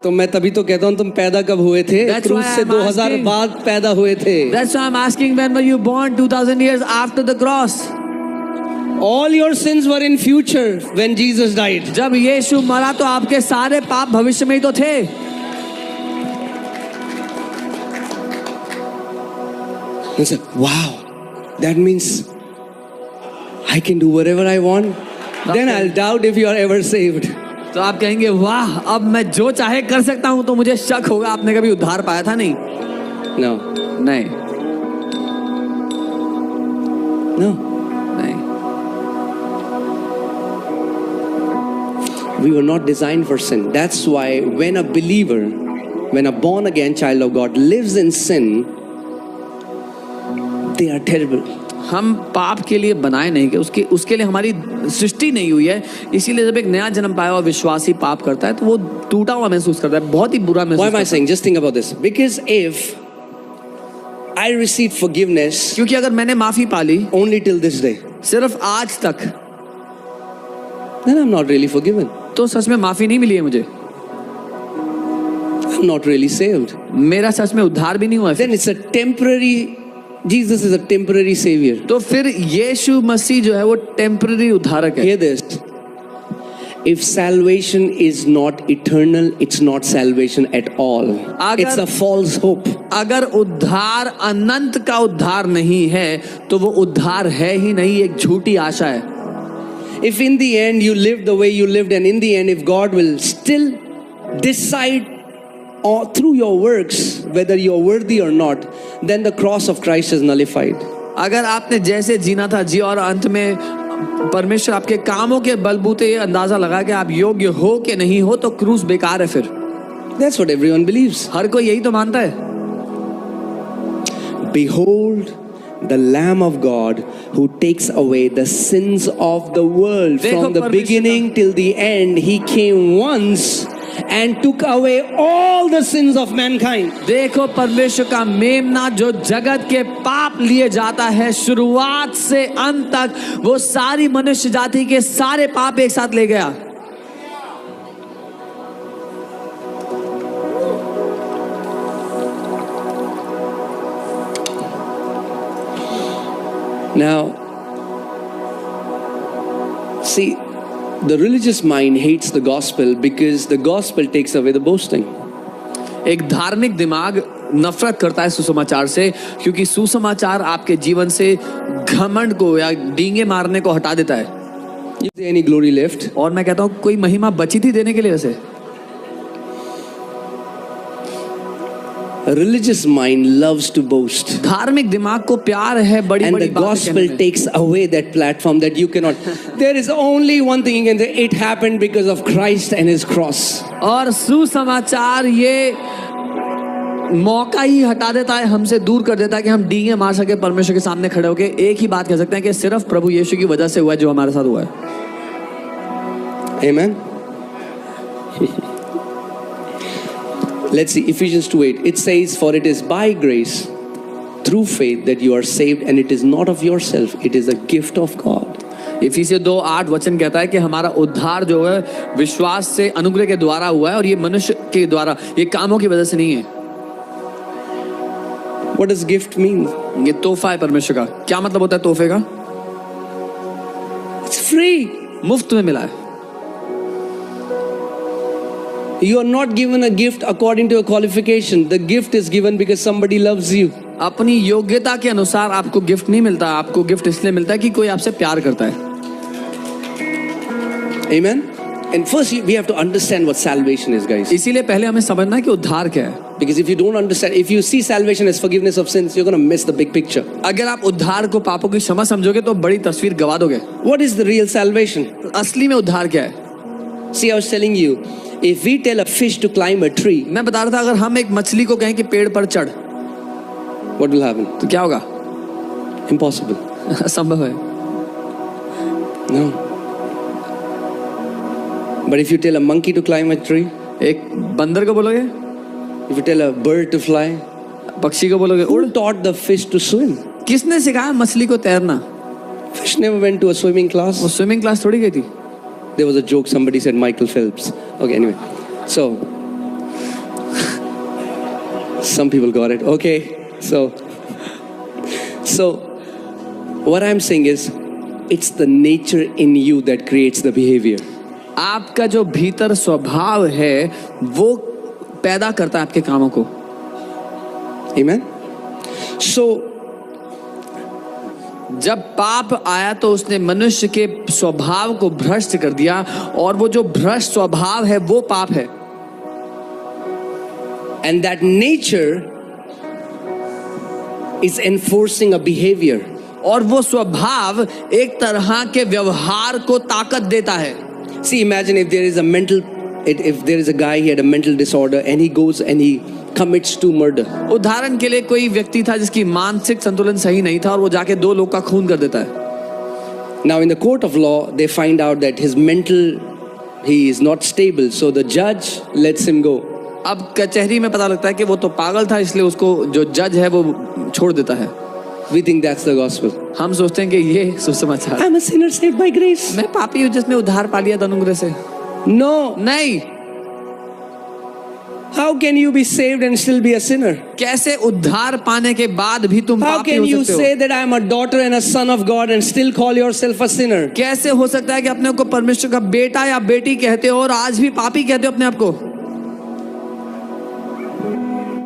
तो मैं तभी तो कहता हूँ तुम पैदा कब हुए थे? That's क्रूस why से I'm 2000 asking. बाद पैदा हुए थे. That's why I'm asking, when were you born? 2000 years after the cross. All your sins were in future when Jesus died. जब यीशु मरा तो आपके सारे पाप भविष्य में ही तो थे. I said, wow, that means I can do whatever I want. Then I'll doubt if you are ever saved. तो आप कहेंगे वाह, अब मैं जो चाहे कर सकता हूं, तो मुझे शक होगा आपने कभी उद्धार पाया था. नहीं, No, नहीं, no. नहीं. We were not designed for sin. That's why when a believer, when a born again child of God lives in sin, they are terrible. हम पाप के लिए बनाए नहीं कि उसके लिए हमारी सृष्टि नहीं हुई है. इसीलिए जब एक नया जन्म पाया हुआ विश्वासी पाप करता है तो वो टूटा हुआ महसूस करता है, बहुत ही बुरा महसूस Why am I करता है. saying? Just think about this. Because if I received forgiveness क्योंकि अगर मैंने माफी पाली only till this day, सिर्फ आज तक, then I'm not really forgiven. तो सच में माफी नहीं मिली है मुझे. I'm not really saved. मेरा सच में उद्धार भी नहीं हुआ है. Then it's a temporary, Jesus is a temporary savior. तो फिर यीशु मसीह जो है वो टेम्पररी उद्धारक है. Hear this. If salvation is not eternal, it's not salvation at all. It's a false hope. अगर उद्धार अनंत का उद्धार नहीं है तो वो उद्धार है ही नहीं, एक झूठी आशा है. If in the end you live the way you lived, and in the end if God will still decide or through your works whether you're worthy or not, then the cross of Christ is nullified. अगर आपने जैसे जीना था जी और अंत में परमेश्वर आपके कामों के बलबूते ये अंदाजा लगा कि आप योग्य हो कि नहीं हो, तो क्रूस बेकार है. फिर That's what everyone believes. हर कोई यही तो मानता है. Behold the Lamb of God who takes away the sins of the world. देखो From the परमेश्वर beginning till the end, He came once and took away all the sins of mankind. देखो परमेश्वर का मेमना जो जगत के पाप लिए जाता है, शुरुआत से अंत तक वो सारी मनुष्य जाति के सारे पाप एक साथ ले गया. Now, see, the religious mind hates the gospel because the gospel takes away the boasting. एक धार्मिक दिमाग नफरत करता है सुसमाचार से, क्योंकि सुसमाचार आपके जीवन से घमंड को या डींगे मारने को हटा देता है. Is there any glory left? और मैं कहता हूँ कोई महिमा बची थी देने के लिए वैसे. A religious mind loves to boast. धार्मिक दिमाग को प्यार है बड़ी And बड़ी the बातें gospel कहने में. takes away that platform that you cannot. There is only one thing you can say. It happened because of Christ and His cross. और सुसमाचार ये मौका ही हटा देता है, हमसे दूर कर देता है कि हम डींगे मार सके परमेश्वर के सामने खड़े होके. एक ही बात कह सकते हैं कि सिर्फ प्रभु यीशु की वजह से हुआ है जो हमारे साथ हुआ है. Amen. Let's see Ephesians 2:8. It says, "For it is by grace, through faith, that you are saved, and it is not of yourself; it is a gift of God." इफिसियों 2:8 वचन कहता है कि हमारा उद्धार जो है विश्वास से अनुग्रह के द्वारा हुआ है, और ये मनुष्य के द्वारा, ये कामों की वजह से नहीं है. What does gift mean? ये तोहफा है परमेश्वर का. क्या मतलब होता है तोहफे का? It's free. मुफ्त में मिला है. You are not given a gift according to a qualification. The gift is given because somebody loves you. अपनी योग्यता के अनुसार आपको गिफ्ट नहीं मिलता. आपको गिफ्ट इसलिए मिलता है कि कोई आपसे प्यार करता है. Amen. And first we have to understand what salvation is, guys. इसीलिए पहले हमें समझना है कि उद्धार क्या है. Because if you don't understand, if you see salvation as forgiveness of sins, you're going to miss the big picture. अगर आप उद्धार को पापों की क्षमा समझोगे तो बड़ी तस्वीर गवा दोगे. What is the real salvation? असली में उद्धार क्या है? See, I was telling you, if we tell a fish to climb a tree, मैं बता रहा था अगर हम एक मछली को कहें कि पेड़ पर चढ़, what will happen? तो क्या होगा? Impossible. असंभव है. No. But if you tell a monkey to climb a tree, एक बंदर को बोलोगे, if you tell a bird to fly, पक्षी को बोलोगे उड़. who taught the fish to swim? किसने सिखाया मछली को तैरना? Fish never went to a swimming class. वो स्विमिंग क्लास थोड़ी गई थी. There was a joke, somebody said Michael Phelps. Okay, anyway. So, Some people got it. Okay. So what I'm saying is, it's the nature in you that creates the behavior. आपका जो भीतर स्वभाव है वो पैदा करता है आपके कामों को. Amen. So जब पाप आया तो उसने मनुष्य के स्वभाव को भ्रष्ट कर दिया, और वो जो भ्रष्ट स्वभाव है वो पाप है. and that nature is enforcing a behavior. और वो स्वभाव एक तरह के व्यवहार को ताकत देता है. See, imagine if there is a guy, he had a mental disorder and he goes and he commits to murder. उदाहरण के लिए कोई व्यक्ति था जिसकी मानसिक संतुलन सही नहीं था और वो जाके 2 लोग का खून कर देता है. Now in the court of law, they find out that he is not stable, so the judge lets him go. अब कचहरी में पता लगता है कि वो तो पागल था, इसलिए उसको जो जज है वो छोड़ देता है. We think that's the gospel. हम सोचते हैं कि ये सुसमाचार. I'm a sinner saved by grace. मैं पापी हूँ जिसने उद्धार पा लिया अनुग्रह से. No. नहीं. How can you be saved and still be a sinner? कैसे उद्धार पाने के बाद भी तुम How पापी can हो you सकते हो? say that I am a daughter and a son of God and still call yourself a sinner? कैसे हो सकता है कि अपने को परमेश्वर का बेटा या बेटी कहते हो और आज भी पापी कहते हो अपने आप को?